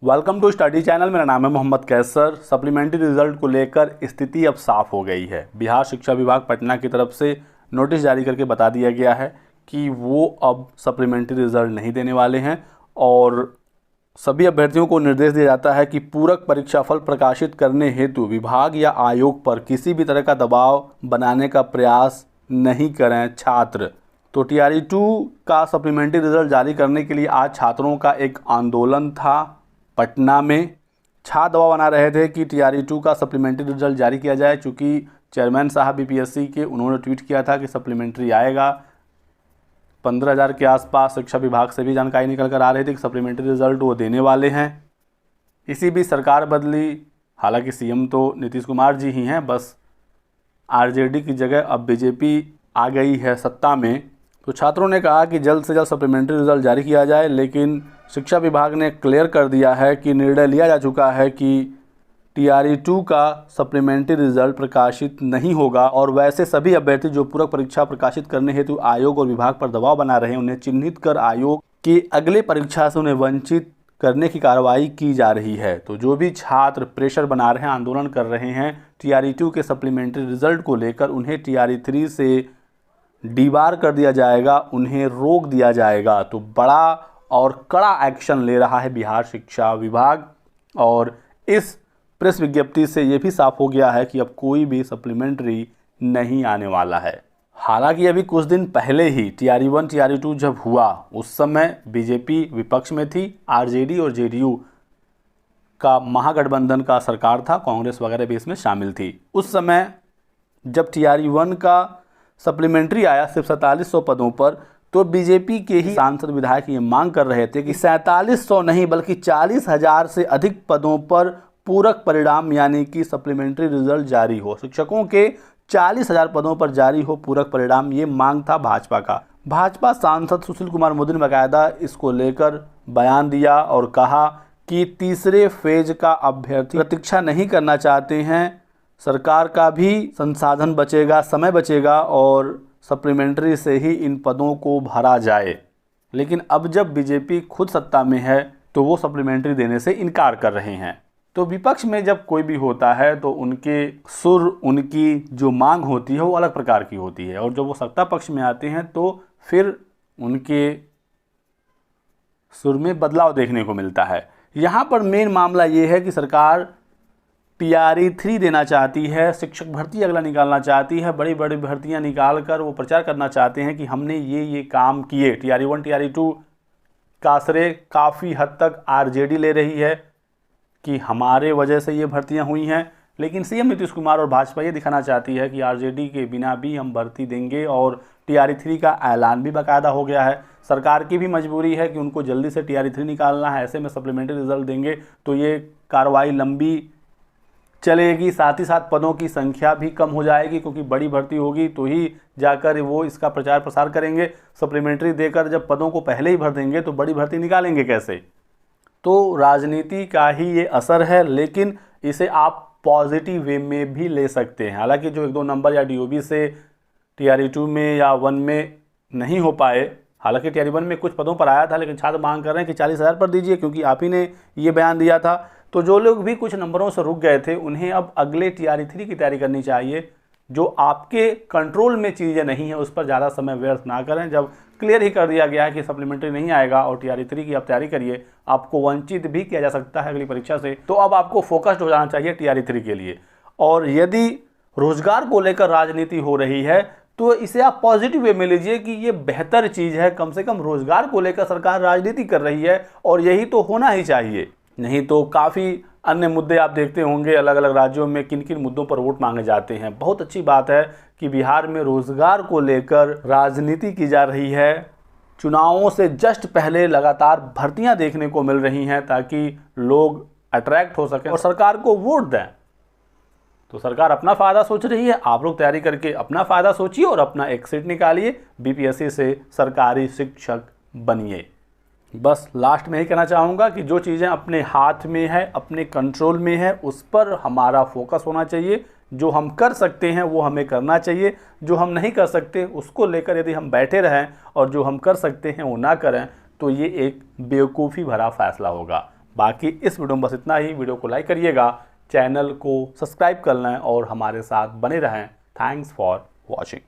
Welcome to study channel. मेरा नाम है मोहम्मद कैसर। सप्लीमेंट्री रिजल्ट को लेकर स्थिति अब साफ हो गई है। बिहार शिक्षा विभाग पटना की तरफ से नोटिस जारी करके बता दिया गया है कि वो अब सप्लीमेंट्री रिजल्ट नहीं देने वाले हैं और सभी अभ्यर्थियों को निर्देश दिया जाता है कि पूरक परीक्षाफल प्रकाशित करने हेतु विभाग या आयोग पर किसी भी तरह का दबाव बनाने का प्रयास नहीं करें छात्र। तो TRE 2 का सप्लीमेंट्री रिजल्ट जारी करने के लिए आज छात्रों का एक आंदोलन था। पटना में छात्र दबाव बना रहे थे कि TRE 2 का सप्लीमेंट्री रिजल्ट जारी किया जाए, चूँकि चेयरमैन साहब BPSC के उन्होंने ट्वीट किया था कि सप्लीमेंट्री आएगा। 15,000 के आसपास शिक्षा विभाग से भी जानकारी निकल कर आ रही थी कि सप्लीमेंट्री रिजल्ट वो देने वाले हैं। इसी बीच सरकार बदली। हालांकि CM तो नीतीश कुमार जी ही हैं, बस RJD की जगह अब BJP आ गई है सत्ता में। तो छात्रों ने कहा कि जल्द से जल्द सप्लीमेंट्री रिजल्ट जारी किया जाए, लेकिन शिक्षा विभाग ने क्लियर कर दिया है कि निर्णय लिया जा चुका है कि TRE 2 का सप्लीमेंट्री रिजल्ट प्रकाशित नहीं होगा और वैसे सभी अभ्यर्थी जो पूरक परीक्षा प्रकाशित करने हेतु आयोग और विभाग पर दबाव बना रहे हैं उन्हें चिन्हित कर आयोग की अगले परीक्षा से उन्हें वंचित करने की कार्रवाई की जा रही है। तो जो भी छात्र प्रेशर बना रहे हैं, आंदोलन कर रहे हैं TRE 2 के सप्लीमेंट्री रिजल्ट को लेकर, उन्हें TRE 3 से डीबार कर दिया जाएगा, उन्हें रोक दिया जाएगा। तो बड़ा और कड़ा एक्शन ले रहा है बिहार शिक्षा विभाग और इस प्रेस विज्ञप्ति से ये भी साफ हो गया है कि अब कोई भी सप्लीमेंट्री नहीं आने वाला है। हालांकि अभी कुछ दिन पहले ही TRE 1 TRE 2 जब हुआ उस समय BJP विपक्ष में थी, RJD और JDU का महागठबंधन का सरकार था, कांग्रेस वगैरह भी इसमें शामिल थी। उस समय जब TRE 1 का सप्लीमेंट्री आया सिर्फ 4700 पदों पर, तो BJP के ही सांसद विधायक ये मांग कर रहे थे कि 4700 नहीं बल्कि 40,000 से अधिक पदों पर पूरक परिणाम यानी कि सप्लीमेंट्री रिजल्ट जारी हो। शिक्षकों के 40,000 पदों पर जारी हो पूरक परिणाम, ये मांग था भाजपा का। भाजपा सांसद सुशील कुमार मोदी ने बाकायदा इसको लेकर बयान दिया और कहा कि तीसरे फेज का अभ्यर्थी प्रतीक्षा नहीं करना चाहते हैं, सरकार का भी संसाधन बचेगा, समय बचेगा और सप्लीमेंट्री से ही इन पदों को भरा जाए। लेकिन अब जब BJP खुद सत्ता में है तो वो सप्लीमेंट्री देने से इनकार कर रहे हैं। तो विपक्ष में जब कोई भी होता है तो उनके सुर, उनकी जो मांग होती है वो अलग प्रकार की होती है और जब वो सत्ता पक्ष में आते हैं तो फिर उनके सुर में बदलाव देखने को मिलता है। यहाँ पर मेन मामला ये है कि सरकार TRE 3 देना चाहती है, शिक्षक भर्ती अगला निकालना चाहती है, बड़ी बड़ी भर्तियां निकाल कर वो प्रचार करना चाहते हैं कि हमने ये काम किए। TRE 1 TRE 2 का श्रेय काफ़ी हद तक RJD ले रही है कि हमारे वजह से ये भर्तियां हुई हैं, लेकिन CM नीतीश कुमार और भाजपा ये दिखाना चाहती है कि RJD के बिना भी हम भर्ती देंगे और TRE 3 का ऐलान भी बाकायदा हो गया है। सरकार की भी मजबूरी है कि उनको जल्दी से TRE 3 निकालना है, ऐसे में सप्लीमेंट्री रिजल्ट देंगे तो ये कार्रवाई लंबी चलेगी, साथ ही साथ पदों की संख्या भी कम हो जाएगी क्योंकि बड़ी भर्ती होगी तो ही जाकर वो इसका प्रचार प्रसार करेंगे। सप्लीमेंट्री देकर जब पदों को पहले ही भर देंगे तो बड़ी भर्ती निकालेंगे कैसे? तो राजनीति का ही ये असर है, लेकिन इसे आप पॉजिटिव वे में भी ले सकते हैं। हालांकि जो 1-2 नंबर या DOB से TRE 2 में या 1 में नहीं हो पाए, हालांकि TRE 1 में कुछ पदों पर आया था, लेकिन छात्र मांग कर रहे हैं कि 40,000 पर दीजिए क्योंकि आप ही ने ये बयान दिया था। तो जो लोग भी कुछ नंबरों से रुक गए थे उन्हें अब अगले TRE 3 की तैयारी करनी चाहिए। जो आपके कंट्रोल में चीज़ें नहीं हैं उस पर ज़्यादा समय व्यर्थ ना करें। जब क्लियर ही कर दिया गया है कि सप्लीमेंट्री नहीं आएगा और TRE 3 की आप तैयारी करिए, आपको वंचित भी किया जा सकता है अगली परीक्षा से, तो अब आपको फोकस्ड हो जाना चाहिए TRE 3 के लिए। और यदि रोजगार को लेकर राजनीति हो रही है तो इसे आप पॉजिटिव वे में लीजिए कि ये बेहतर चीज़ है, कम से कम रोजगार को लेकर सरकार राजनीति कर रही है और यही तो होना ही चाहिए। नहीं तो काफ़ी अन्य मुद्दे आप देखते होंगे अलग अलग राज्यों में किन किन मुद्दों पर वोट मांगे जाते हैं। बहुत अच्छी बात है कि बिहार में रोजगार को लेकर राजनीति की जा रही है। चुनावों से जस्ट पहले लगातार भर्तियां देखने को मिल रही हैं ताकि लोग अट्रैक्ट हो सकें और सरकार को वोट दें। तो सरकार अपना फ़ायदा सोच रही है, आप लोग तैयारी करके अपना फ़ायदा सोचिए और अपना एक सीट निकालिए, BPSC से सरकारी शिक्षक बनिए। बस लास्ट में ही कहना चाहूँगा कि जो चीज़ें अपने हाथ में है, अपने कंट्रोल में है, उस पर हमारा फोकस होना चाहिए। जो हम कर सकते हैं वो हमें करना चाहिए, जो हम नहीं कर सकते उसको लेकर यदि हम बैठे रहें और जो हम कर सकते हैं वो ना करें तो ये एक बेवकूफ़ी भरा फैसला होगा। बाकी इस वीडियो में बस इतना ही। वीडियो को लाइक करिएगा, चैनल को सब्सक्राइब कर लें और हमारे साथ बने रहें। Thanks for watching.